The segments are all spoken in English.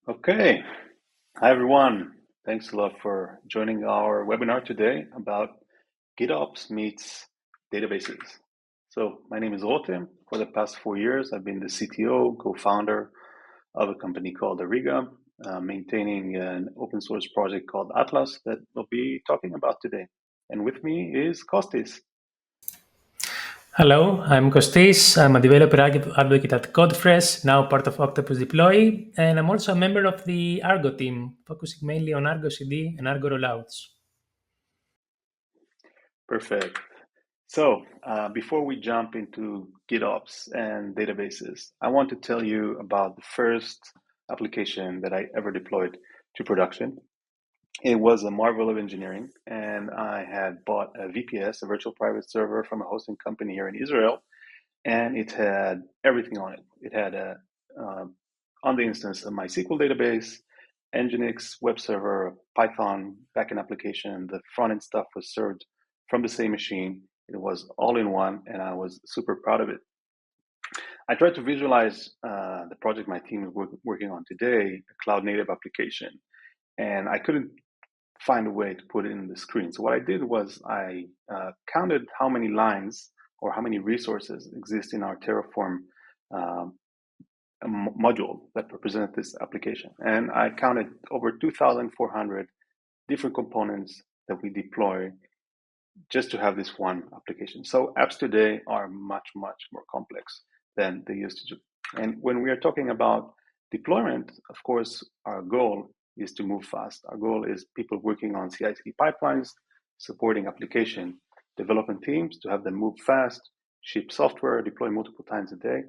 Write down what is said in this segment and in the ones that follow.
Okay. Hi, everyone. Thanks a lot for joining our webinar today about GitOps meets databases. So my name is Rotem. For the past 4 years, I've been the CTO, co-founder of a company called Ariga, maintaining an open source project called Atlas that we'll be talking about today. And with me is Kostis. Hello, I'm Kostis. I'm a developer advocate at Codefresh, now part of Octopus Deploy, and I'm also a member of the Argo team, focusing mainly on Argo CD and Argo rollouts. Perfect. So before we jump into GitOps and databases, I want to tell you about the first application that I ever deployed to production. It was a marvel of engineering, and I had bought a VPS, a virtual private server, from a hosting company here in Israel, and it had everything on it. It had on the instance, a MySQL database, Nginx web server, Python backend application. The front end stuff was served from the same machine. It was all in one, and I was super proud of it. I tried to visualize the project my team is working on today, a cloud native application, and I couldn't find a way to put it in the screen. So what I did was I counted how many lines or how many resources exist in our Terraform module that represent this application. And I counted over 2,400 different components that we deploy just to have this one application. So apps today are much, much more complex than they used to do. And when we are talking about deployment, of course, our goal is to move fast. Our goal is people working on CI/CD pipelines, supporting application development teams to have them move fast, ship software, deploy multiple times a day.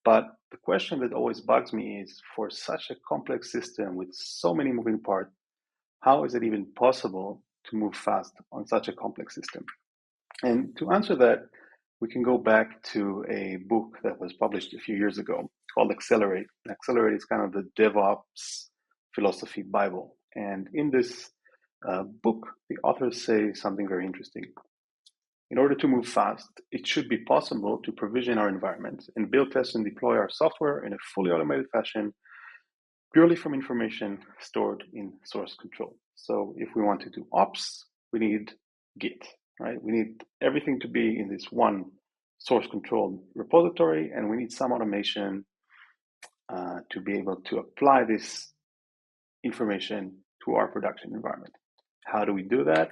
But the question that always bugs me is, for such a complex system with so many moving parts, how is it even possible to move fast on such a complex system? And to answer that, we can go back to a book that was published a few years ago called Accelerate. Accelerate is kind of the DevOps philosophy Bible. And in this book, the authors say something very interesting. In order to move fast, it should be possible to provision our environment and build, test, and deploy our software in a fully automated fashion, purely from information stored in source control. So if we want to do ops, we need Git, right? We need everything to be in this one source control repository, and we need some automation to be able to apply this information to our production environment. How do we do that?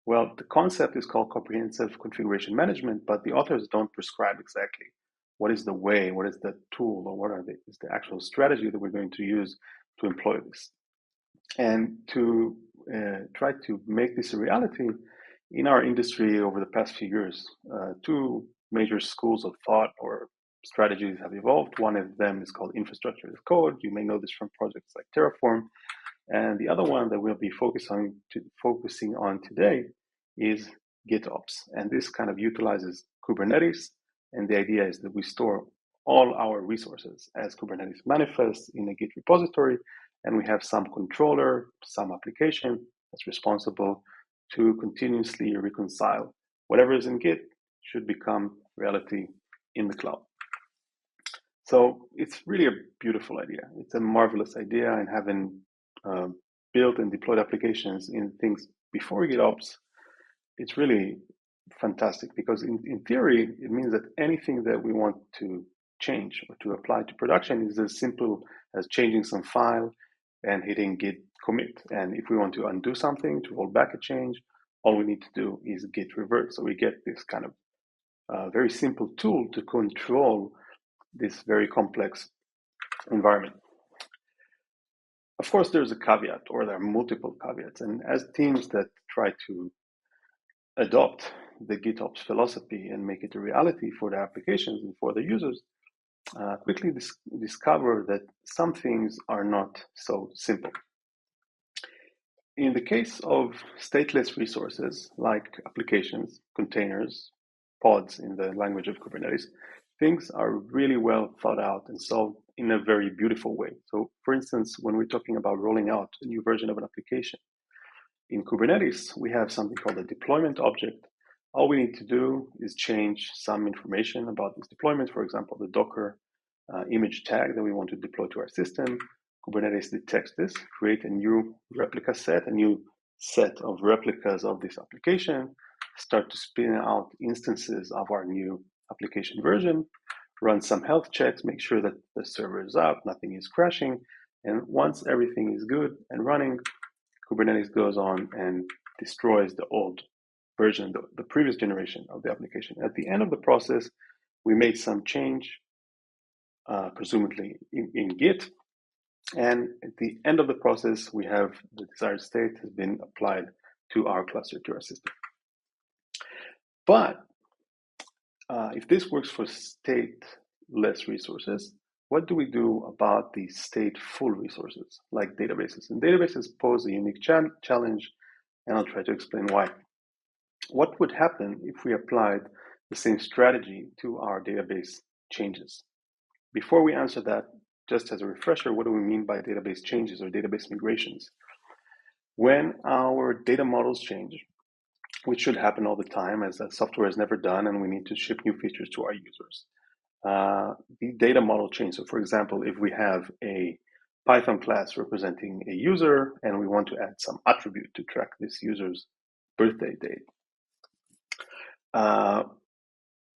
Well, the concept is called comprehensive configuration management, but the authors don't prescribe exactly what is the way, what is the tool, or what is the actual strategy that we're going to use to employ this. And to try to make this a reality, in our industry over the past few years, two major schools of thought or strategies have evolved. One of them is called infrastructure as code. You may know this from projects like Terraform. And the other one that we'll be focusing on today is GitOps. And this kind of utilizes Kubernetes. And the idea is that we store all our resources as Kubernetes manifests in a Git repository. And we have some controller, some application that's responsible to continuously reconcile whatever is in Git should become reality in the cloud. So it's really a beautiful idea. It's a marvelous idea, and having built and deployed applications in things before GitOps, it's really fantastic because in theory, it means that anything that we want to change or to apply to production is as simple as changing some file and hitting git commit. And if we want to undo something, to roll back a change, all we need to do is git revert. So we get this kind of very simple tool to control this very complex environment. Of course, there's a caveat, or there are multiple caveats. And as teams that try to adopt the GitOps philosophy and make it a reality for their applications and for the users, quickly discover that some things are not so simple. In the case of stateless resources like applications, containers, pods in the language of Kubernetes, things are really well thought out and solved in a very beautiful way. So for instance, when we're talking about rolling out a new version of an application, in Kubernetes, we have something called a deployment object. All we need to do is change some information about this deployment. For example, the Docker image tag that we want to deploy to our system Kubernetes detects this, create a new replica set, a new set of replicas of this application, start to spin out instances of our new application version, run some health checks, make sure that the server is up, nothing is crashing, and once everything is good and running, Kubernetes goes on and destroys the old version, the previous generation of the application. At the end of the process, we made some change, presumably in Git, and at the end of the process, we have the desired state has been applied to our cluster, to our system. But if this works for stateless resources, what do we do about the stateful resources, like databases? And databases pose a unique challenge, and I'll try to explain why. What would happen if we applied the same strategy to our database changes? Before we answer that, just as a refresher, what do we mean by database changes or database migrations? When our data models change, which should happen all the time as that software is never done and we need to ship new features to our users. The data model change. So for example, if we have a Python class representing a user and we want to add some attribute to track this user's birthday date.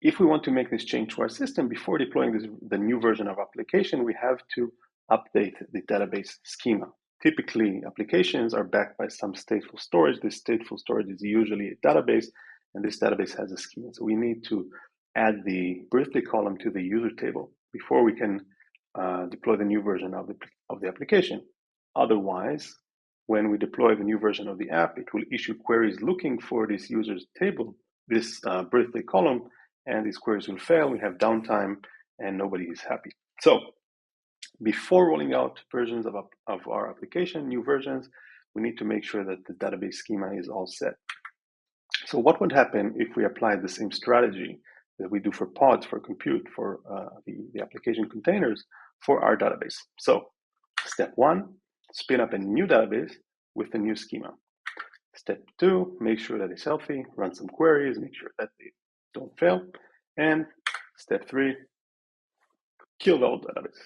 If we want to make this change to our system before deploying the new version of application, we have to update the database schema. Typically, applications are backed by some stateful storage. This stateful storage is usually a database, and this database has a schema. So we need to add the birthday column to the user table before we can deploy the new version of the application. Otherwise, when we deploy the new version of the app, it will issue queries looking for this user's table, this birthday column, and these queries will fail. We have downtime, and nobody is happy. So before rolling out versions of our application, new versions, we need to make sure that the database schema is all set. So what would happen if we applied the same strategy that we do for pods, for compute, for the application containers for our database? So step 1, spin up a new database with a new schema. Step 2, make sure that it's healthy, run some queries, make sure that they don't fail. And step 3, kill the old database.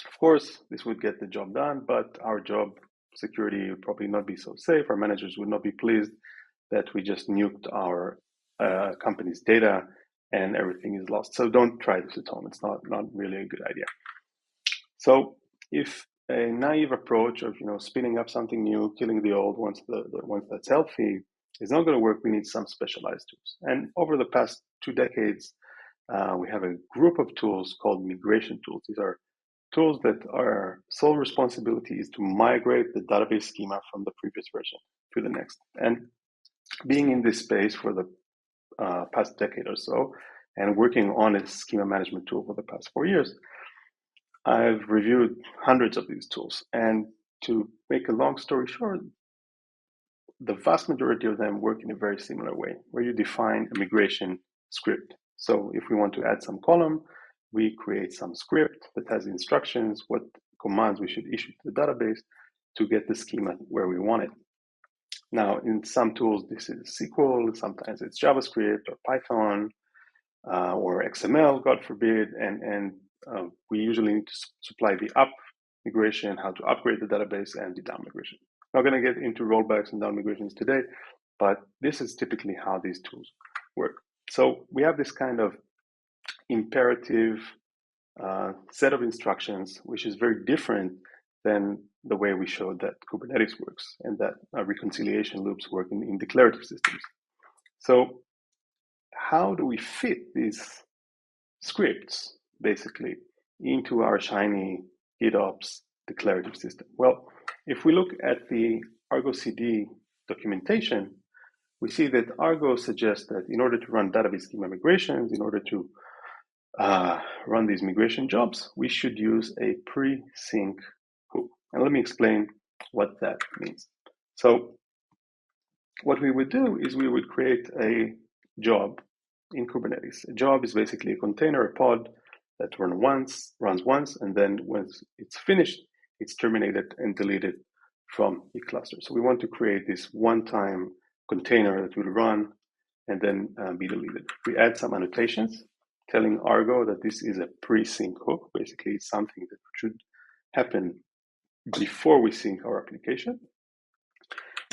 Of course, this would get the job done, but our job security would probably not be so safe. Our managers would not be pleased that we just nuked our company's data and everything is lost. So don't try this at home. It's not really a good idea. So if a naive approach of spinning up something new, killing the old once that's healthy is not going to work, we need some specialized tools. And over the past 2 decades, we have a group of tools called migration tools. These are tools that our sole responsibility is to migrate the database schema from the previous version to the next. And being in this space for the past decade or so, and working on a schema management tool for the past 4 years, I've reviewed hundreds of these tools. And to make a long story short, the vast majority of them work in a very similar way, where you define a migration script. So if we want to add some column, we create some script that has instructions, what commands we should issue to the database to get the schema where we want it. Now, in some tools, this is SQL, sometimes it's JavaScript or Python or XML, God forbid, and we usually need to supply the up migration, how to upgrade the database, and the down migration. I'm not going to get into rollbacks and down migrations today, but this is typically how these tools work. So we have this kind of imperative set of instructions, which is very different than the way we showed that Kubernetes works and that reconciliation loops work in declarative systems. So how do we fit these scripts, basically, into our shiny GitOps declarative system? Well, if we look at the Argo CD documentation, we see that Argo suggests that in order to run database schema migrations, in order to run these migration jobs, we should use a pre-sync hook. And let me explain what that means. So what we would do is we would create a job in Kubernetes. A job is basically a container, a pod that runs once, and then once it's finished, it's terminated and deleted from the cluster. So we want to create this one-time container that will run and then be deleted. We add some annotations telling Argo that this is a pre-sync hook. Basically, it's something that should happen before we sync our application.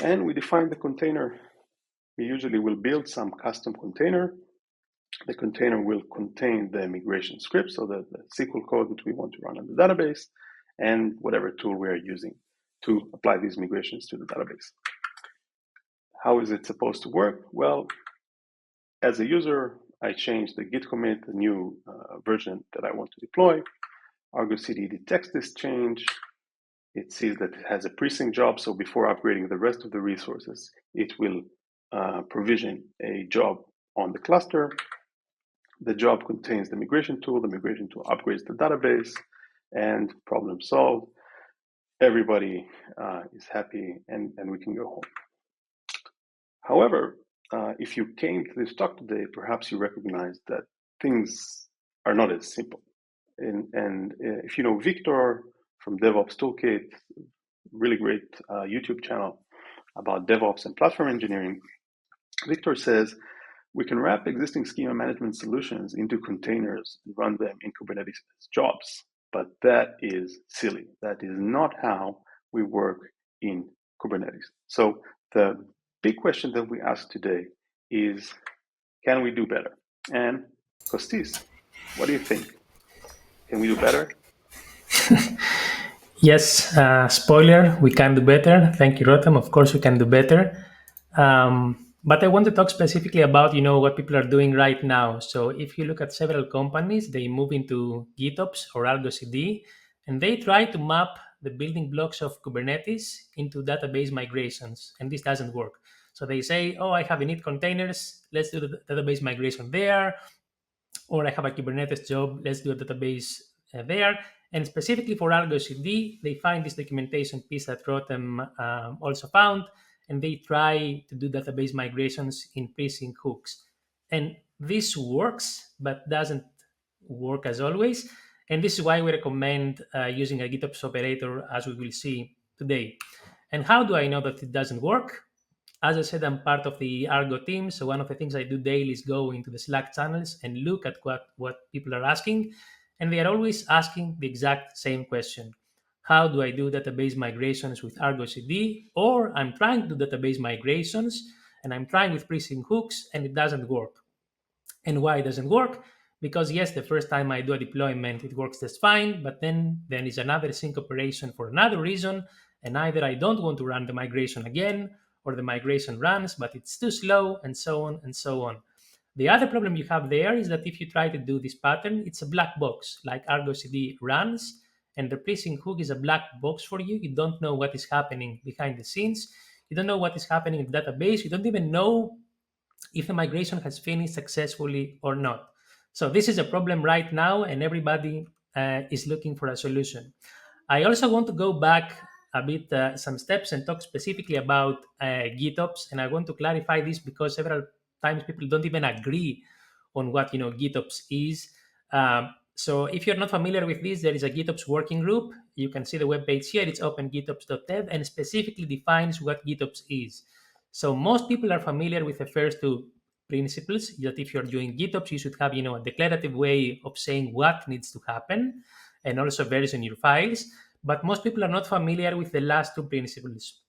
And we define the container. We usually will build some custom container. The container will contain the migration script, so the SQL code that we want to run on the database, and whatever tool we are using to apply these migrations to the database. How is it supposed to work? Well, as a user, I change the git commit, the new version that I want to deploy. Argo CD detects this change. It sees that it has a pre-sync job, so before upgrading the rest of the resources, it will provision a job on the cluster. The job contains the migration tool upgrades the database, and problem solved. Everybody is happy, and we can go home. However, if you came to this talk today, perhaps you recognize that things are not as simple. And if you know Victor from DevOps Toolkit, really great YouTube channel about DevOps and platform engineering, Victor says, we can wrap existing schema management solutions into containers and run them in Kubernetes as jobs, but that is silly. That is not how we work in Kubernetes. So the big question that we ask today is, can we do better? And Kostis, what do you think? Can we do better? Yes, spoiler, we can do better. Thank you, Rotem. Of course, we can do better. But I want to talk specifically about, what people are doing right now. So if you look at several companies, they move into GitOps or Argo CD, and they try to map the building blocks of Kubernetes into database migrations, and this doesn't work. So they say, oh, I have init containers, let's do the database migration there, or I have a Kubernetes job, let's do a database there. And specifically for Argo CD, they find this documentation piece that Rotem also found, and they try to do database migrations in pre-sync hooks. And this works, but doesn't work as always. And this is why we recommend using a GitOps operator, as we will see today. And how do I know that it doesn't work? As I said, I'm part of the Argo team. So one of the things I do daily is go into the Slack channels and look at what people are asking. And they are always asking the exact same question. How do I do database migrations with Argo CD? Or I'm trying to do database migrations and I'm trying with pre-sync hooks and it doesn't work. And why it doesn't work? Because yes, the first time I do a deployment, it works just fine, but then there is another sync operation for another reason, and either I don't want to run the migration again, or the migration runs, but it's too slow, and so on and so on. The other problem you have there is that if you try to do this pattern, it's a black box, like Argo CD runs, and the pre-sync hook is a black box for you. You don't know what is happening behind the scenes. You don't know what is happening in the database. You don't even know if the migration has finished successfully or not. So this is a problem right now, and everybody is looking for a solution. I also want to go back a bit, some steps, and talk specifically about GitOps. And I want to clarify this because several times people don't even agree on what GitOps is. So if you're not familiar with this, there is a GitOps working group. You can see the webpage here. It's opengitops.dev and specifically defines what GitOps is. So most people are familiar with the first two principles, that if you're doing GitOps, you should have a declarative way of saying what needs to happen and also version your files. But most people are not familiar with the last two principles,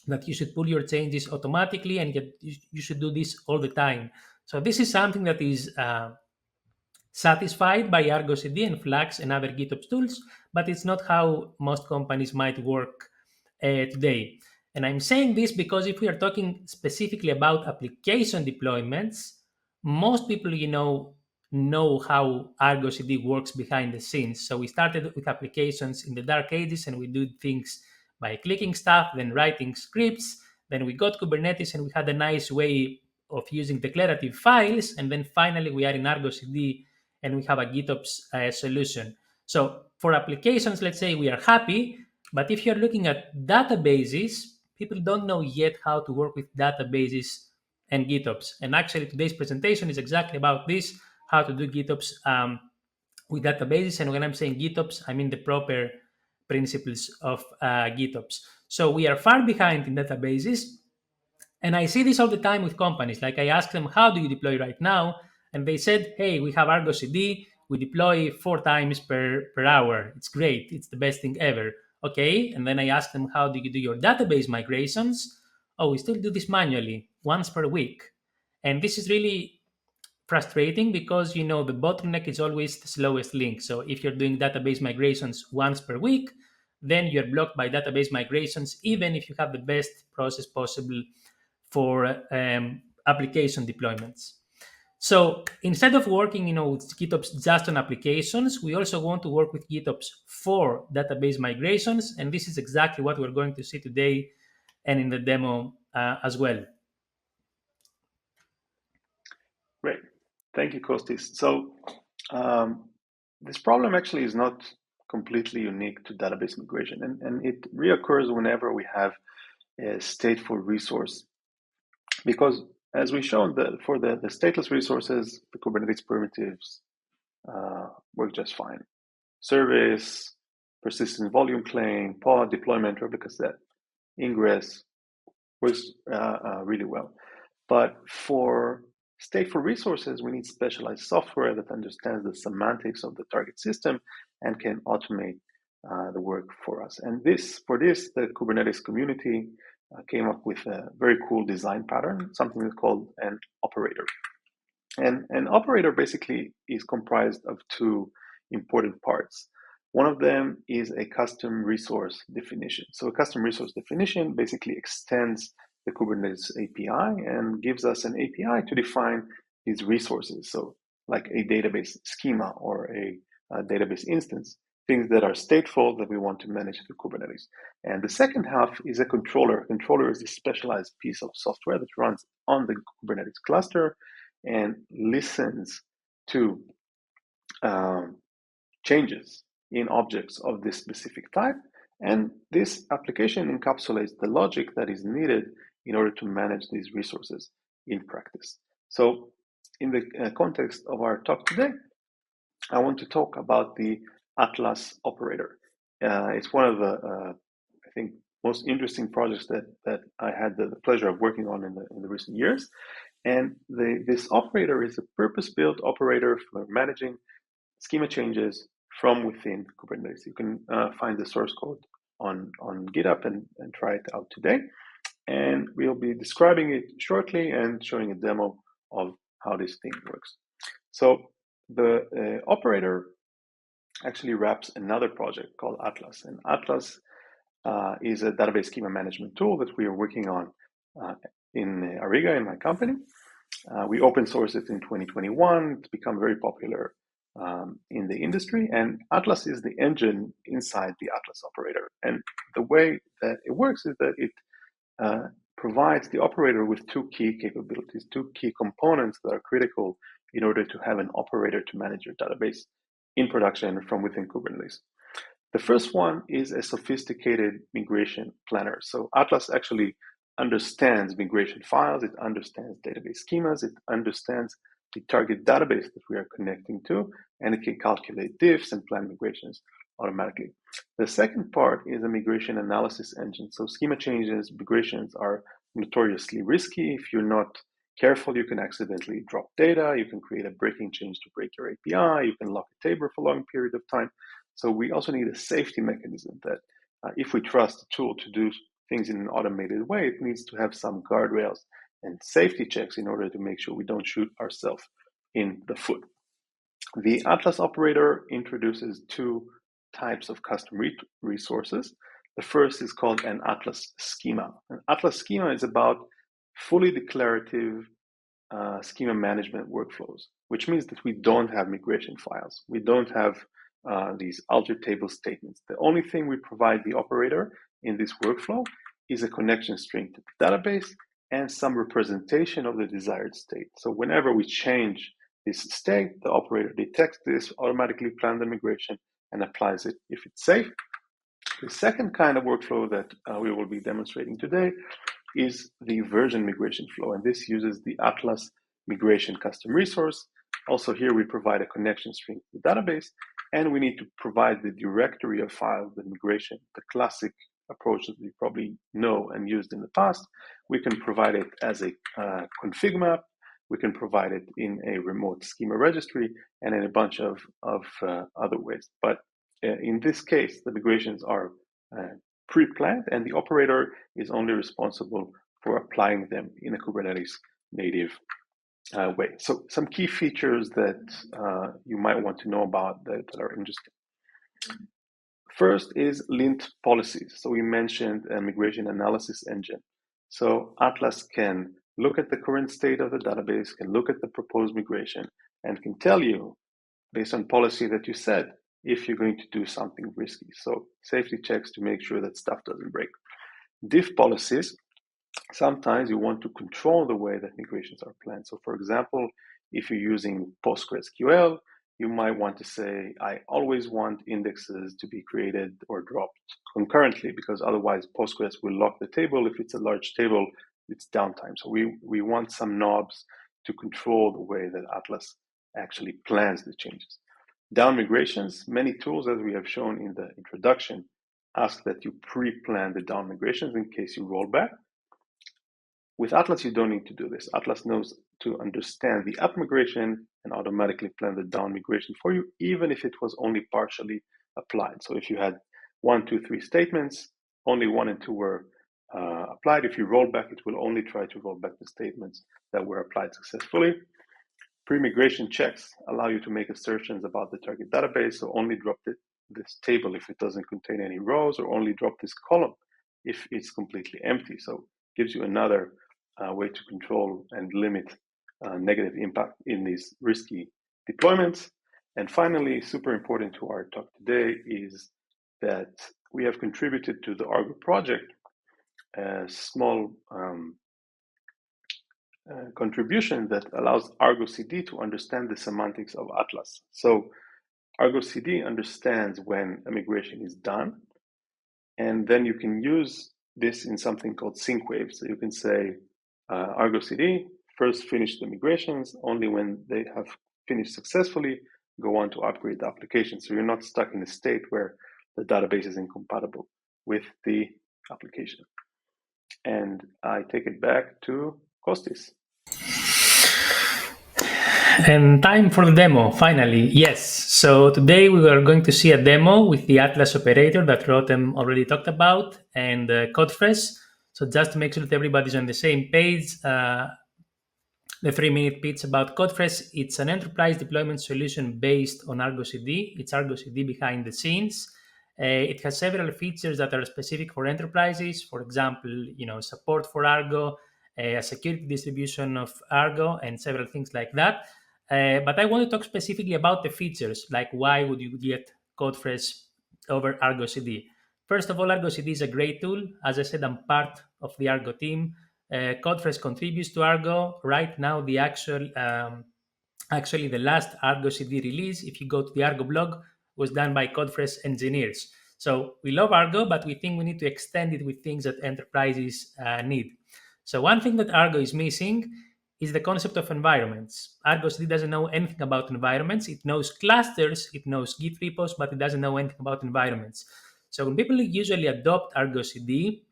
that you should pull your changes automatically and you should do this all the time. So this is something that is satisfied by Argo CD and Flux and other GitOps tools, but it's not how most companies might work today. And I'm saying this because if we are talking specifically about application deployments, most people, know how Argo CD works behind the scenes. So we started with applications in the dark ages and we do things by clicking stuff, then writing scripts. Then we got Kubernetes and we had a nice way of using declarative files. And then finally we are in Argo CD and we have a GitOps solution. So for applications, let's say we are happy, but if you're looking at databases, people don't know yet how to work with databases and GitOps. And actually today's presentation is exactly about this, how to do GitOps with databases. And when I'm saying GitOps, I mean the proper principles of GitOps. So we are far behind in databases. And I see this all the time with companies. Like I ask them, how do you deploy right now? And they said, hey, we have Argo CD. We deploy 4 times per hour. It's great. It's the best thing ever. Okay, and then I ask them, how do you do your database migrations? Oh, we still do this manually, once per week. And this is really frustrating because the bottleneck is always the slowest link. So if you're doing database migrations once per week, then you're blocked by database migrations, even if you have the best process possible for application deployments. So instead of working, with GitOps just on applications, we also want to work with GitOps for database migrations, and this is exactly what we're going to see today and in the demo as well. Great. Thank you, Kostis. So this problem actually is not completely unique to database migration, and it reoccurs whenever we have a stateful resource. Because as we shown, for the stateless resources, the Kubernetes primitives work just fine. Service, persistent volume claim, pod, deployment, replica set, ingress works really well. But for stateful resources, we need specialized software that understands the semantics of the target system and can automate the work for us. And for this, the Kubernetes community came up with a very cool design pattern, something that's called an operator. And an operator basically is comprised of two important parts. One of them is a custom resource definition. So a custom resource definition basically extends the Kubernetes API and gives us an API to define these resources. So like a database schema or a database instance, things that are stateful that we want to manage through Kubernetes. And the second half is a controller. A controller is a specialized piece of software that runs on the Kubernetes cluster and listens to changes in objects of this specific type. And this application encapsulates the logic that is needed in order to manage these resources in practice. So in the context of our talk today, I want to talk about the Atlas operator. It's one of the, I think, most interesting projects that I had the pleasure of working on in the recent years. And this operator is a purpose-built operator for managing schema changes from within Kubernetes. You can find the source code on GitHub and try it out today. And we'll be describing it shortly and showing a demo of how this thing works. So the operator actually wraps another project called Atlas. And Atlas is a database schema management tool that we are working on in Ariga, in my company. We open sourced it in 2021. It's become very popular in the industry. And Atlas is the engine inside the Atlas operator. And the way that it works is that it provides the operator with two key capabilities, two key components that are critical in order to have an operator to manage your database in production from within Kubernetes. The first one is a sophisticated migration planner. So Atlas actually understands migration files, it understands database schemas, it understands the target database that we are connecting to, and it can calculate diffs and plan migrations automatically. The second part is a migration analysis engine. So schema changes, migrations are notoriously risky. If you're not careful, you can accidentally drop data, you can create a breaking change to break your API, you can lock a table for a long period of time. So we also need a safety mechanism that if we trust the tool to do things in an automated way, it needs to have some guardrails and safety checks in order to make sure we don't shoot ourselves in the foot. The Atlas operator introduces two types of custom resources. The first is called an Atlas schema. An Atlas schema is about fully declarative schema management workflows, which means that we don't have migration files. We don't have these altered table statements. The only thing we provide the operator in this workflow is a connection string to the database and some representation of the desired state. So whenever we change this state, the operator detects this, automatically plans the migration, and applies it if it's safe. The second kind of workflow that we will be demonstrating today is the version migration flow, and this uses the Atlas migration custom resource. Also here we provide a connection string to the database, and we need to provide the directory of files, the migration, the classic approach that we probably know and used in the past. We can provide it as a config map, we can provide it in a remote schema registry, and in a bunch of other ways. But in this case, the migrations are pre-planned, and the operator is only responsible for applying them in a Kubernetes-native way. So some key features that you might want to know about that are interesting. First is lint policies. So we mentioned a migration analysis engine. So Atlas can look at the current state of the database, can look at the proposed migration, and can tell you, based on policy that you set, if you're going to do something risky. So safety checks to make sure that stuff doesn't break. Diff policies, sometimes you want to control the way that migrations are planned. So for example, if you're using PostgreSQL, you might want to say, I always want indexes to be created or dropped concurrently, because otherwise Postgres will lock the table. If it's a large table, it's downtime. So we want some knobs to control the way that Atlas actually plans the changes. Down migrations, many tools, as we have shown in the introduction, ask that you pre-plan the down migrations in case you roll back. With Atlas, you don't need to do this. Atlas knows to understand the up migration and automatically plan the down migration for you, even if it was only partially applied. So if you had 1, 2, 3 statements, only 1 and 2 were applied. If you roll back, it will only try to roll back the statements that were applied successfully. Pre-migration checks allow you to make assertions about the target database, so only drop this table if it doesn't contain any rows, or only drop this column if it's completely empty. So it gives you another way to control and limit negative impact in these risky deployments. And finally, super important to our talk today is that we have contributed to the Argo project a small contribution that allows Argo CD to understand the semantics of Atlas. So Argo CD understands when a migration is done, and then you can use this in something called sync waves. So you can say, Argo CD, first finish the migrations, only when they have finished successfully, go on to upgrade the application. So you're not stuck in a state where the database is incompatible with the application. And I take it back to Kostis. And time for the demo, finally. Yes, so today we are going to see a demo with the Atlas operator that Rotem already talked about, and Codefresh. So just to make sure that everybody's on the same page, the 3-minute pitch about Codefresh. It's an enterprise deployment solution based on Argo CD. It's Argo CD behind the scenes. It has several features that are specific for enterprises. For example, support for Argo, a security distribution of Argo, and several things like that. But I want to talk specifically about the features, like why would you get Codefresh over Argo CD? First of all, Argo CD is a great tool. As I said, I'm part of the Argo team. Codefresh contributes to Argo. Right now, the actually the last Argo CD release, if you go to the Argo blog, was done by Codefresh engineers. So we love Argo, but we think we need to extend it with things that enterprises need. So one thing that Argo is missing is the concept of environments. Argo CD doesn't know anything about environments. It knows clusters, it knows Git repos, but it doesn't know anything about environments. So when people usually adopt Argo CD,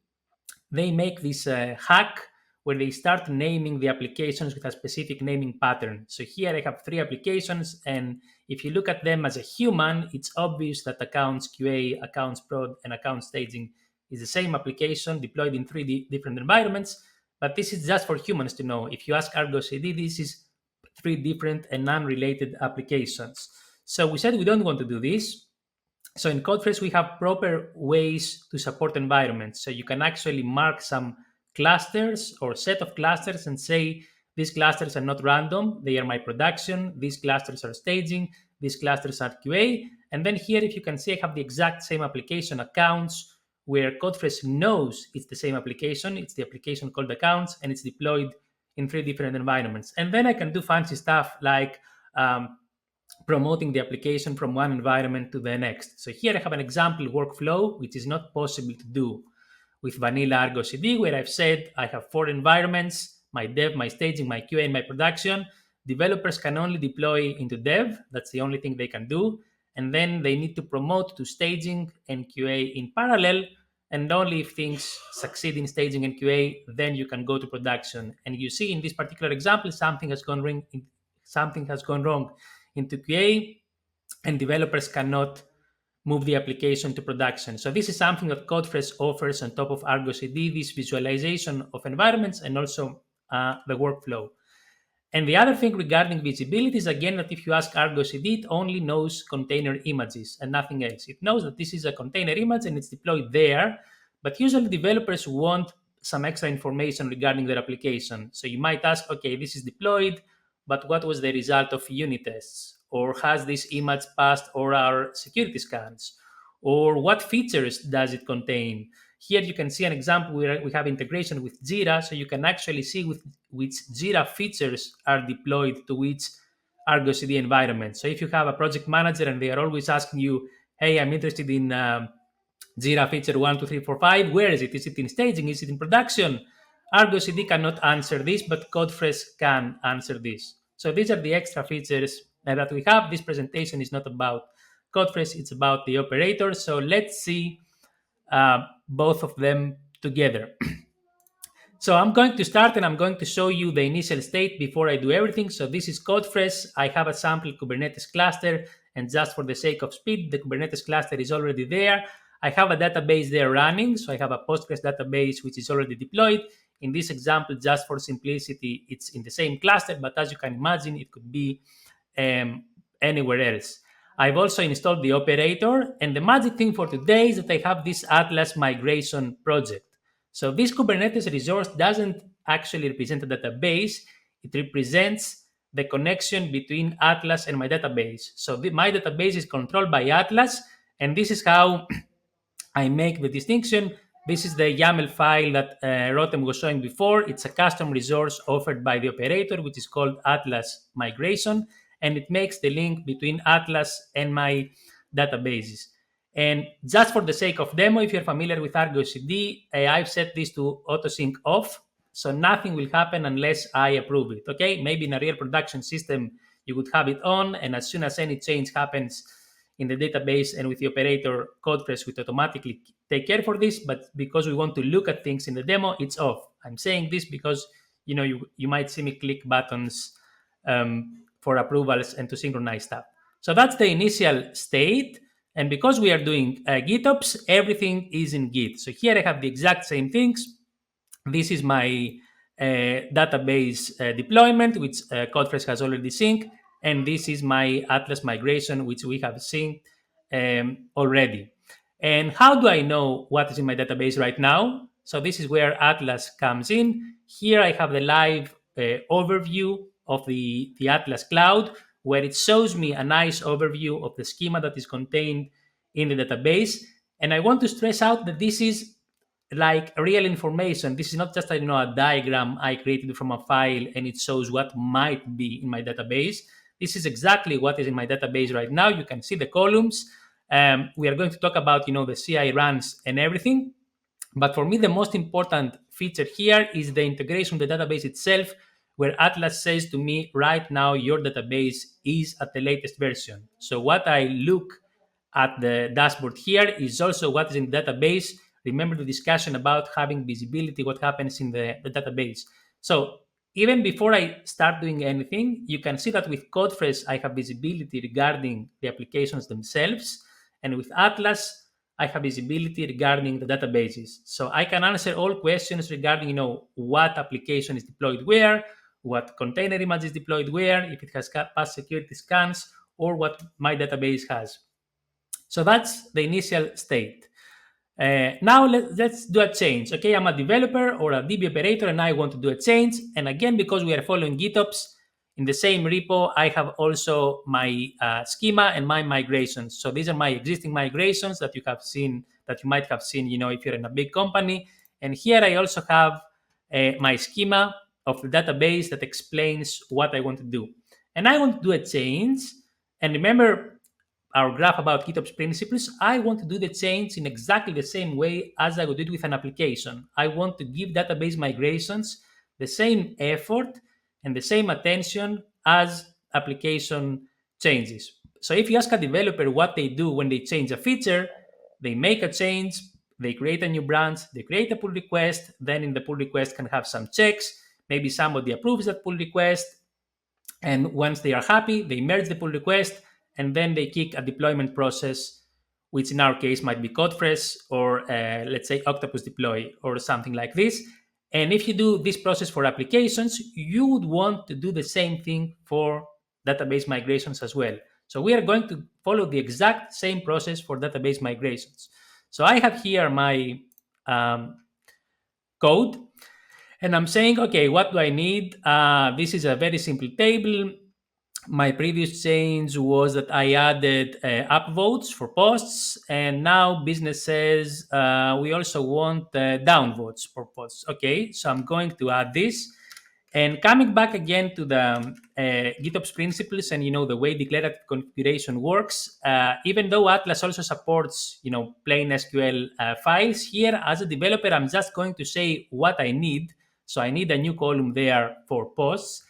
they make this hack where they start naming the applications with a specific naming pattern. So here I have 3 applications, and if you look at them as a human, it's obvious that accounts QA, accounts prod, and account staging is the same application deployed in 3 different environments. But this is just for humans to know. If you ask Argo CD, this is 3 different and unrelated applications. So we said we don't want to do this. So in Codefresh, we have proper ways to support environments. So you can actually mark some clusters or set of clusters and say, these clusters are not random, they are my production, these clusters are staging, these clusters are QA. And then here, if you can see, I have the exact same application accounts where Codefresh knows it's the same application. It's the application called accounts, and it's deployed in 3 different environments. And then I can do fancy stuff like promoting the application from one environment to the next. So here I have an example workflow, which is not possible to do with vanilla Argo CD, where I've said I have 4 environments, my dev, my staging, my QA, and my production. Developers can only deploy into dev. That's the only thing they can do. And then they need to promote to staging and QA in parallel. And only if things succeed in staging and QA, then you can go to production. And you see in this particular example, something has gone wrong into QA, and developers cannot move the application to production. So this is something that Codefresh offers on top of Argo CD, this visualization of environments and also the workflow. And the other thing regarding visibility is again that if you ask Argo CD, it only knows container images and nothing else. It knows that this is a container image and it's deployed there, but usually developers want some extra information regarding their application. So you might ask, okay, this is deployed, but what was the result of unit tests? Or has this image passed all our security scans? Or what features does it contain? Here you can see an example where we have integration with Jira, so you can actually see which Jira features are deployed to which Argo CD environment. So if you have a project manager and they are always asking you, hey, I'm interested in Jira feature 1, 2, 3, 4, 5, where is it? Is it in staging? Is it in production? Argo CD cannot answer this, but Codefresh can answer this. So these are the extra features that we have. This presentation is not about Codefresh, it's about the operator. So let's see both of them together. So I'm going to start and I'm going to show you the initial state before I do everything. So this is Codefresh. I have a sample Kubernetes cluster, and just for the sake of speed, the Kubernetes cluster is already there. I have a database there running. So I have a Postgres database which is already deployed. In this example, just for simplicity, it's in the same cluster, but as you can imagine, it could be anywhere else. I've also installed the operator, and the magic thing for today is that I have this Atlas migration project. So this Kubernetes resource doesn't actually represent a database, it represents the connection between Atlas and my database. So my database is controlled by Atlas, and this is how I make the distinction. This is the YAML file that Rotem was showing before. It's a custom resource offered by the operator, which is called Atlas Migration, and it makes the link between Atlas and my databases. And just for the sake of demo, if you're familiar with Argo CD, I've set this to autosync off, so nothing will happen unless I approve it. Okay, maybe in a real production system, you would have it on, and as soon as any change happens in the database and with the operator, Codefresh would automatically take care for this. But because we want to look at things in the demo, it's off. I'm saying this because you might see me click buttons for approvals and to synchronize stuff. So that's the initial state. And because we are doing GitOps, everything is in Git. So here I have the exact same things. This is my database deployment, which Codefresh has already synced. And this is my Atlas migration, which we have synced already. And how do I know what is in my database right now? So this is where Atlas comes in. Here I have the live overview of the Atlas cloud, where it shows me a nice overview of the schema that is contained in the database. And I want to stress out that this is like real information. This is not just a diagram I created from a file and it shows what might be in my database. This is exactly what is in my database right now. You can see the columns. We are going to talk about the CI runs and everything. But for me, the most important feature here is the integration of the database itself, where Atlas says to me, right now, your database is at the latest version. So what I look at the dashboard here is also what is in the database. Remember the discussion about having visibility, what happens in the database. So even before I start doing anything, you can see that with Codefresh, I have visibility regarding the applications themselves. And with Atlas, I have visibility regarding the databases. So I can answer all questions regarding, what application is deployed where, what container image is deployed where, if it has passed security scans, or what my database has. So that's the initial state. Now let's do a change. Okay, I'm a developer or a DB operator and I want to do a change. And again, because we are following GitOps, in the same repo, I have also my schema and my migrations. So these are my existing migrations that you might have seen, if you're in a big company. And here I also have my schema of the database that explains what I want to do. And I want to do a change. And remember our graph about GitOps principles, I want to do the change in exactly the same way as I would do it with an application. I want to give database migrations the same effort and the same attention as application changes. So if you ask a developer what they do when they change a feature, they make a change, they create a new branch, they create a pull request, then in the pull request can have some checks, maybe somebody approves that pull request, and once they are happy, they merge the pull request, and then they kick a deployment process which in our case might be Codefresh or let's say Octopus deploy or something like this. And if you do this process for applications, you would want to do the same thing for database migrations as well. So we are going to follow the exact same process for database migrations. So I have here my code, and I'm saying, okay, what do I need? This is a very simple table. My previous change was that I added upvotes for posts, and now business says we also want downvotes for posts. Okay, so I'm going to add this. And coming back again to the GitOps principles and the way declarative configuration works, even though Atlas also supports plain SQL files, here as a developer I'm just going to say what I need. So I need a new column there for posts,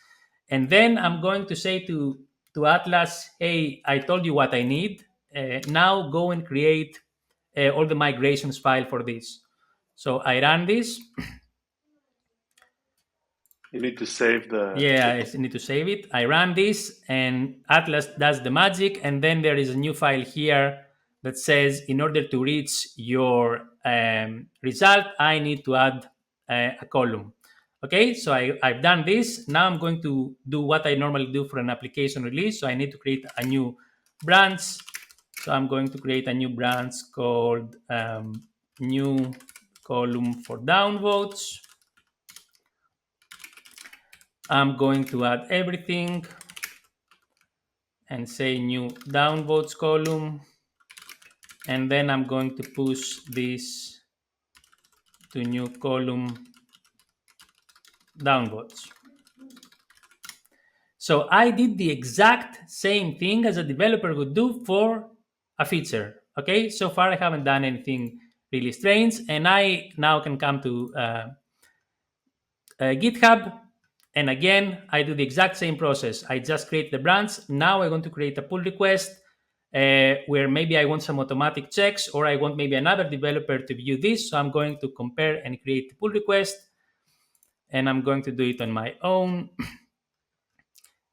and then I'm going to say to Atlas, hey, I told you what I need. Now go and create all the migrations file for this. So I run this. You need to save the... Yeah, I need to save it. I run this and Atlas does the magic. And then there is a new file here that says, in order to reach your result, I need to add a column. Okay, so I've done this. Now I'm going to do what I normally do for an application release. So I need to create a new branch. So I'm going to create a new branch called new column for downvotes. I'm going to add everything and say new downvotes column. And then I'm going to push this to new column downvotes. So I did the exact same thing as a developer would do for a feature. Okay, so far I haven't done anything really strange, and I now can come to GitHub, and again I do the exact same process. I just create the branch. Now I want to create a pull request where maybe I want some automatic checks, or I want maybe another developer to view this. So I'm going to compare and create the pull request, and I'm going to do it on my own.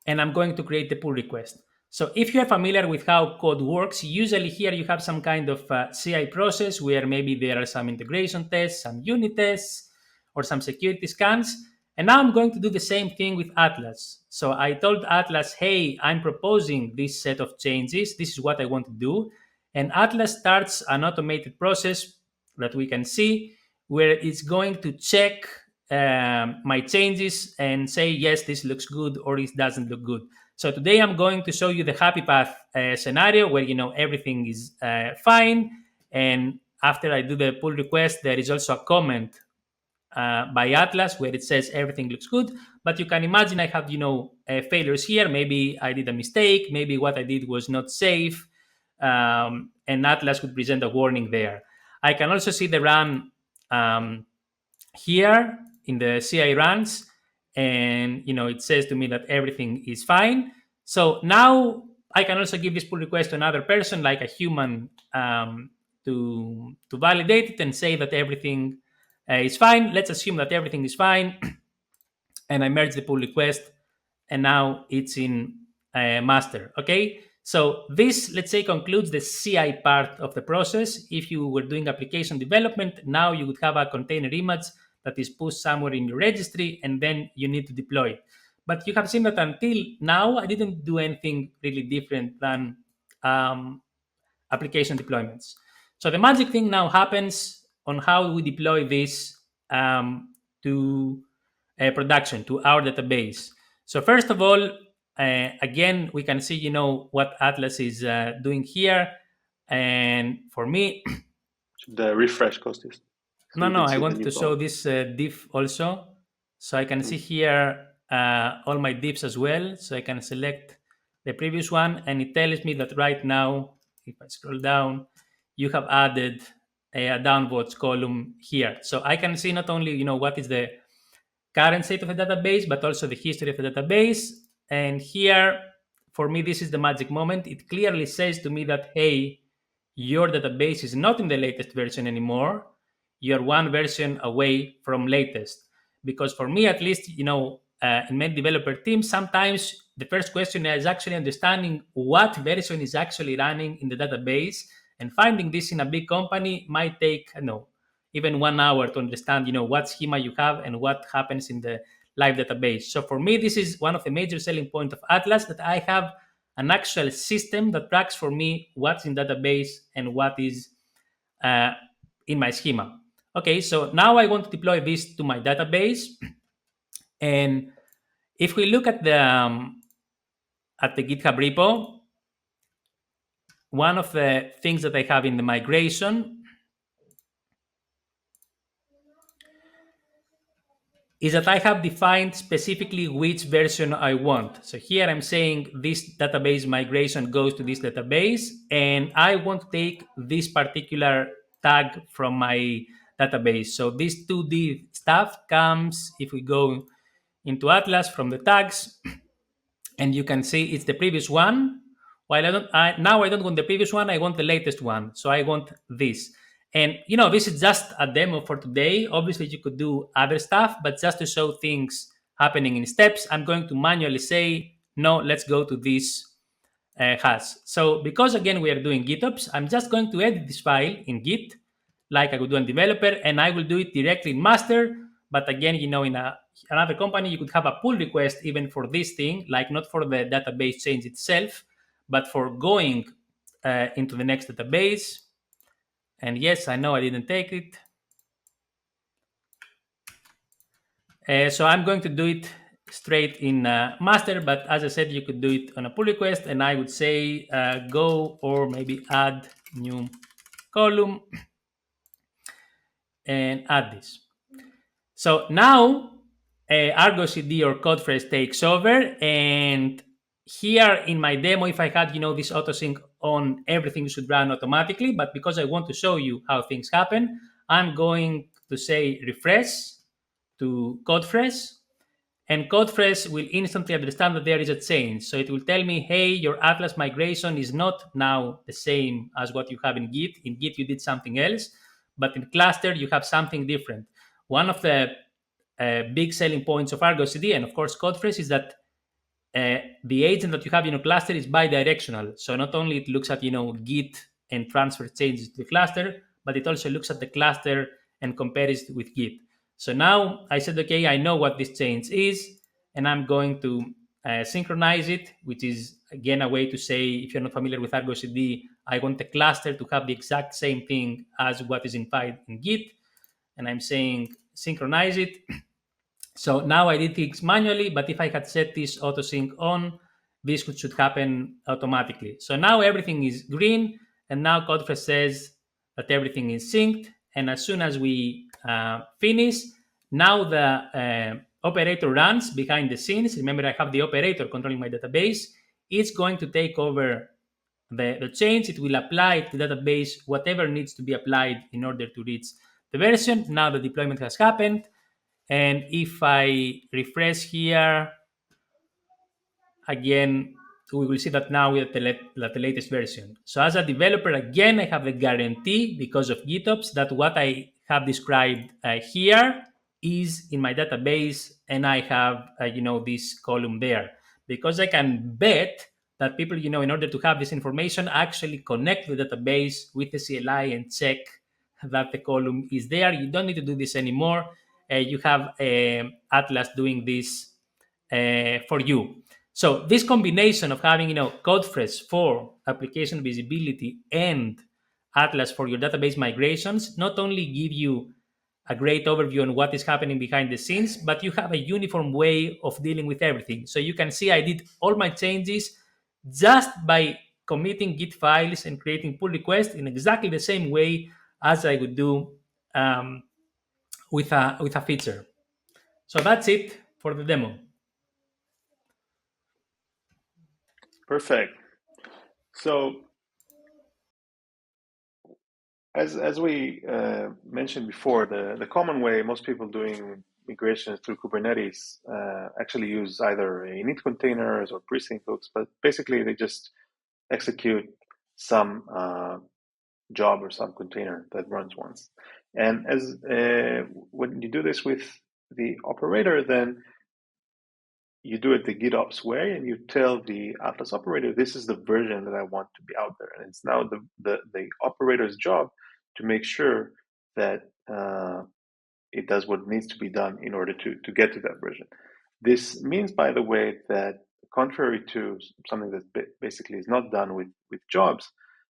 And I'm going to create the pull request. So if you're familiar with how code works, usually here you have some kind of CI process where maybe there are some integration tests, some unit tests, or some security scans. And now I'm going to do the same thing with Atlas. So I told Atlas, hey, I'm proposing this set of changes. This is what I want to do. And Atlas starts an automated process that we can see where it's going to check my changes and say, yes, this looks good or it doesn't look good. So today I'm going to show you the happy path scenario where everything is fine. And after I do the pull request, there is also a comment by Atlas where it says everything looks good. But you can imagine I have failures here. Maybe I did a mistake. Maybe what I did was not safe. And Atlas would present a warning there. I can also see the run here in the CI runs, and it says to me that everything is fine. So now I can also give this pull request to another person, like a human, to validate it and say that everything is fine. Let's assume that everything is fine, and I merge the pull request, and now it's in master. Okay, so this, let's say, concludes the CI part of the process. If you were doing application development, now you would have a container image that is pushed somewhere in your registry, and then you need to deploy it. But you have seen that until now, I didn't do anything really different than application deployments. So the magic thing now happens on how we deploy this to production, to our database. So first of all, again, we can see, what Atlas is doing here. And for me, the refresh cost is. So no, I wanted to show this diff also. So I can see here all my diffs as well. So I can select the previous one, and it tells me that right now, if I scroll down, you have added a downvotes column here. So I can see not only, what is the current state of the database, but also the history of the database. And here, for me, this is the magic moment. It clearly says to me that, hey, your database is not in the latest version anymore. You're one version away from latest. Because for me, at least, in many developer teams, sometimes the first question is actually understanding what version is actually running in the database. And finding this in a big company might take, even 1 hour to understand, what schema you have and what happens in the live database. So for me, this is one of the major selling points of Atlas, that I have an actual system that tracks for me what's in database and what is in my schema. Okay, so now I want to deploy this to my database. And if we look at the GitHub repo, one of the things that I have in the migration is that I have defined specifically which version I want. So here I'm saying this database migration goes to this database, and I want to take this particular tag from my database. So this 2D stuff comes, if we go into Atlas from the tags, and you can see it's the previous one. While now I don't want the previous one, I want the latest one. So I want this. And this is just a demo for today. Obviously, you could do other stuff, but just to show things happening in steps, I'm going to manually say, no, let's go to this hash. So because again we are doing GitOps, I'm just going to edit this file in Git, like I would do in developer, and I will do it directly in master. But again, in another company, you could have a pull request even for this thing, like not for the database change itself, but for going into the next database. And yes, I know I didn't take it. So I'm going to do it straight in master, but as I said, you could do it on a pull request, and I would say go or maybe add new column and add this. So now Argo CD or Codefresh takes over, and here in my demo, if I had this autosync on, everything should run automatically. But because I want to show you how things happen, I'm going to say refresh to Codefresh, and Codefresh will instantly understand that there is a change. So it will tell me, hey, your Atlas migration is not now the same as what you have in Git. In Git, you did something else, but in cluster, you have something different. One of the big selling points of Argo CD and of course Codefresh is that the agent that you have in a cluster is bi-directional. So not only it looks at Git and transfer changes to the cluster, but it also looks at the cluster and compares it with Git. So now I said, okay, I know what this change is, and I'm going to synchronize it, which is again a way to say, if you're not familiar with Argo CD, I want the cluster to have the exact same thing as what is implied in Git, and I'm saying synchronize it. So now I did things manually, but if I had set this autosync on, this should happen automatically. So now everything is green, and now Codefresh says that everything is synced. And as soon as we finish, now the operator runs behind the scenes. Remember, I have the operator controlling my database. It's going to take over the change. It will apply to the database whatever needs to be applied in order to reach the version. Now the deployment has happened. And if I refresh here, again, we will see that now we are at the latest version. So as a developer, again, I have the guarantee because of GitOps that what I have described here is in my database, and I have, this column there. Because I can bet that people, in order to have this information, actually connect the database with the CLI and check that the column is there. You don't need to do this anymore. You have Atlas doing this for you. So this combination of having Codefresh for application visibility and Atlas for your database migrations not only give you a great overview on what is happening behind the scenes, but you have a uniform way of dealing with everything. So you can see I did all my changes just by committing Git files and creating pull requests in exactly the same way as I would do with a feature. So that's it for the demo. Perfect. So as we mentioned before, the common way most people doing migrations through Kubernetes actually use either init containers or presync hooks, but basically they just execute some job or some container that runs once. And as when you do this with the operator, then you do it the GitOps way, and you tell the Atlas operator, this is the version that I want to be out there. And it's now the operator's job to make sure that it does what needs to be done in order to get to that version. This means, by the way, that contrary to something that basically is not done with jobs,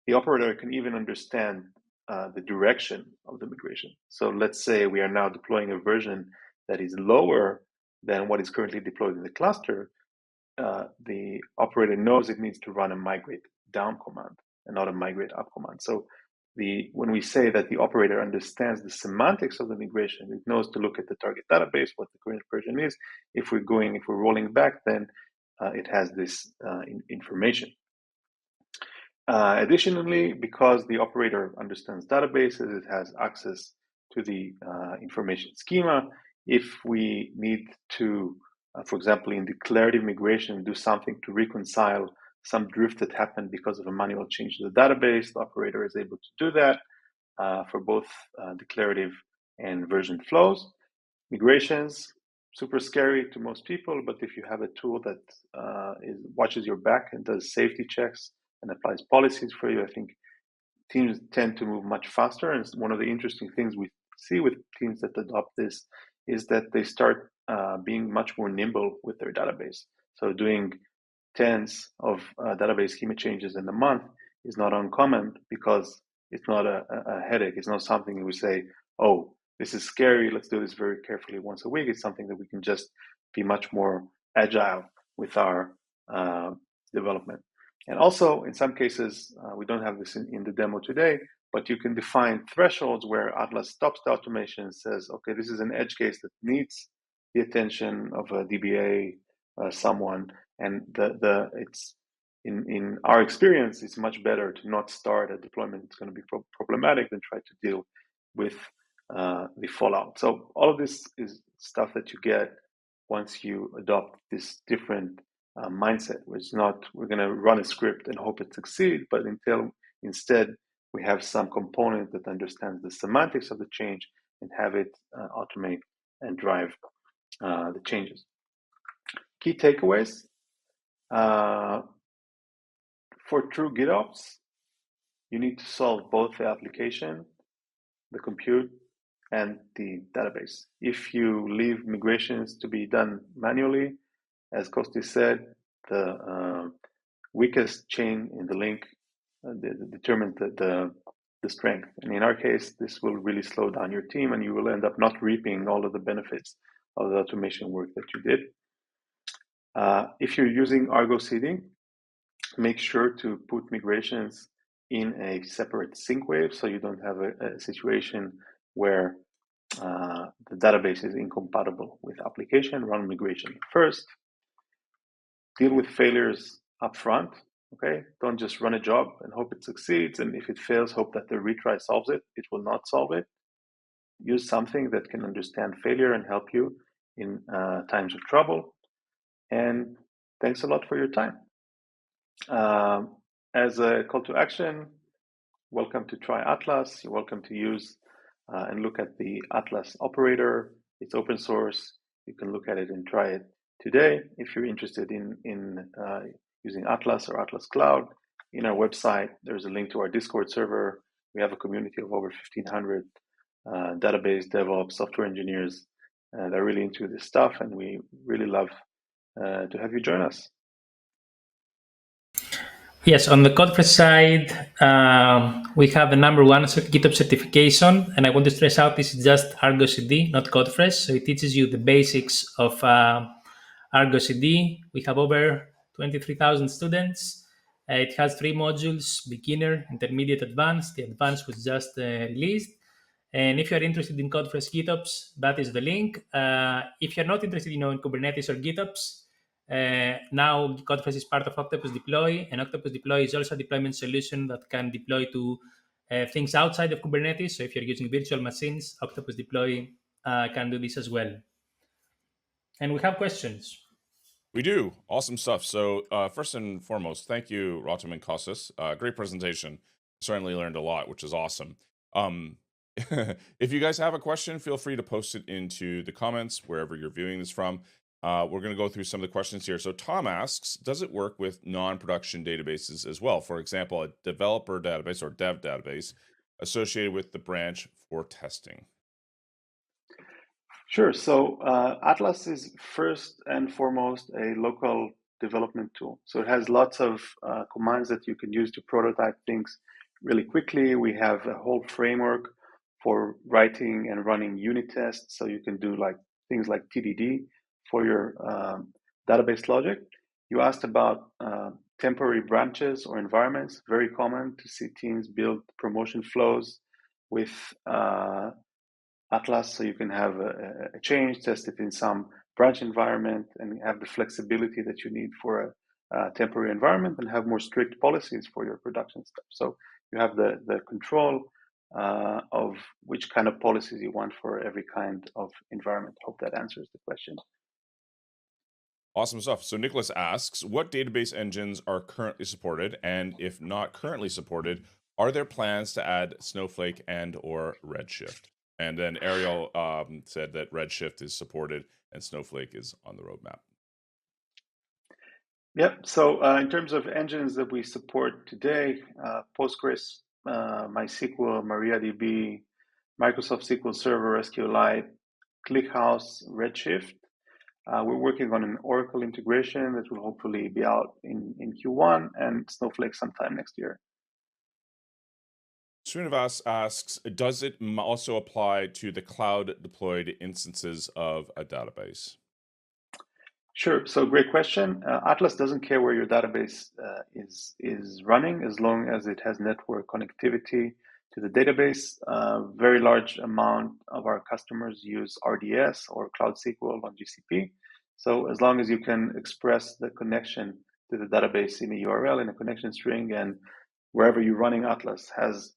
the operator can even understand the direction of the migration. So let's say we are now deploying a version that is lower than what is currently deployed in the cluster. The operator knows it needs to run a migrate down command and not a migrate up command. So when we say that the operator understands the semantics of the migration, it knows to look at the target database, what the current version is. If we're rolling back, then it has this information. Additionally, because the operator understands databases, it has access to the information schema. If we need to, for example, in declarative migration, do something to reconcile some drift that happened because of a manual change to the database, the operator is able to do that for both declarative and version flows. Migrations, super scary to most people, but if you have a tool that watches your back and does safety checks and applies policies for you, I think teams tend to move much faster. And one of the interesting things we see with teams that adopt this is that they start being much more nimble with their database. So doing tens of database schema changes in a month is not uncommon because it's not a headache. It's not something we say, oh, this is scary, let's do this very carefully once a week. It's something that we can just be much more agile with our development. And also, in some cases, we don't have this in the demo today, but you can define thresholds where Atlas stops the automation and says, okay, this is an edge case that needs the attention of a DBA, someone, and it's in our experience, it's much better to not start a deployment that's going to be problematic than try to deal with the fallout. So all of this is stuff that you get once you adopt this different mindset, where it's not we're going to run a script and hope it succeeds, but instead we have some component that understands the semantics of the change and have it automate and drive the changes. Key takeaways. For true GitOps, you need to solve both the application, the compute, and the database. If you leave migrations to be done manually, as Kosti said, the weakest chain in the link determines the strength. And in our case, this will really slow down your team and you will end up not reaping all of the benefits of the automation work that you did. If you're using Argo CD, make sure to put migrations in a separate sync wave so you don't have a situation where the database is incompatible with application. Run migration first. Deal with failures up front. Okay, don't just run a job and hope it succeeds, and if it fails, hope that the retry solves it. It will not solve it. Use something that can understand failure and help you in times of trouble. And thanks a lot for your time. As a call to action, welcome to try Atlas. You're welcome to use and look at the Atlas operator. It's open source. You can look at it and try it today. If you're interested in using Atlas or Atlas Cloud, in our website, there's a link to our Discord server. We have a community of over 1,500 database, DevOps, software engineers that are really into this stuff, and we really love to have you join us. Yes, on the Codefresh side, we have the #1 GitOps certification, and I want to stress out this is just Argo CD, not Codefresh. So it teaches you the basics of Argo CD. We have over 23,000 students. It has 3 modules: beginner, intermediate, advanced. The advanced was just released. And if you're interested in Codefresh GitOps, that is the link. If you're not interested in Kubernetes or GitOps, now Codefresh is part of Octopus Deploy, and Octopus Deploy is also a deployment solution that can deploy to things outside of Kubernetes. So if you're using virtual machines, Octopus Deploy can do this as well. And we have questions. We do. Awesome stuff. So first and foremost, thank you, Rotem and Kostas. Great presentation. Certainly learned a lot, which is awesome. If you guys have a question, feel free to post it into the comments wherever you're viewing this from. we're going to go through some of the questions here. So Tom asks, does it work with non-production databases as well? For example, a developer database or dev database associated with the branch for testing. Sure. So Atlas is first and foremost a local development tool. So it has lots of commands that you can use to prototype things really quickly. We have a whole framework for writing and running unit tests. So you can do like things like TDD for your database logic. You asked about temporary branches or environments. Very common to see teams build promotion flows with Atlas, so you can have a change, test it in some branch environment, and have the flexibility that you need for a temporary environment, and have more strict policies for your production stuff. So you have the control of which kind of policies you want for every kind of environment. Hope that answers the question. Awesome stuff. So Nicholas asks, what database engines are currently supported? And if not currently supported, are there plans to add Snowflake and or Redshift? And then Ariel said that Redshift is supported and Snowflake is on the roadmap. Yep. So in terms of engines that we support today, Postgres, MySQL, MariaDB, Microsoft SQL Server, SQLite, ClickHouse, Redshift. We're working on an Oracle integration that will hopefully be out in Q1, and Snowflake sometime next year. Srinivas asks, does it also apply to the cloud deployed instances of a database? Sure. So great question. Atlas doesn't care where your database is running, as long as it has network connectivity to the database. Very large amount of our customers use RDS or Cloud SQL on GCP. So as long as you can express the connection to the database in a URL, in a connection string, and wherever you're running Atlas has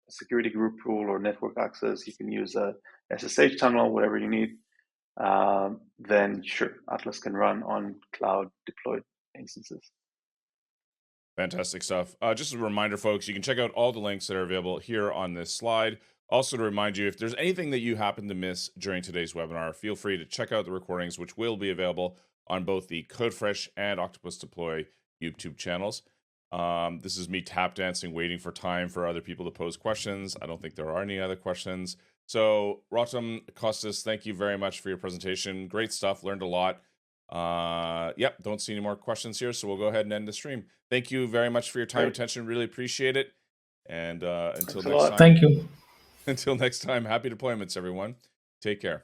a security group rule or network access, you can use a SSH tunnel, whatever you need, then sure, Atlas can run on cloud deployed instances. Fantastic stuff. Just a reminder, folks, you can check out all the links that are available here on this slide. Also to remind you, if there's anything that you happen to miss during today's webinar, feel free to check out the recordings, which will be available on both the Codefresh and Octopus Deploy YouTube channels. This is me tap dancing, waiting for time for other people to pose questions. I don't think there are any other questions. So Rotem, Kostas, thank you very much for your presentation. Great stuff, learned a lot. Yep, don't see any more questions here, so we'll go ahead and end the stream. Thank you very much for your time and attention. Really appreciate it. And until next time. Thank you. Until next time, happy deployments, everyone. Take care.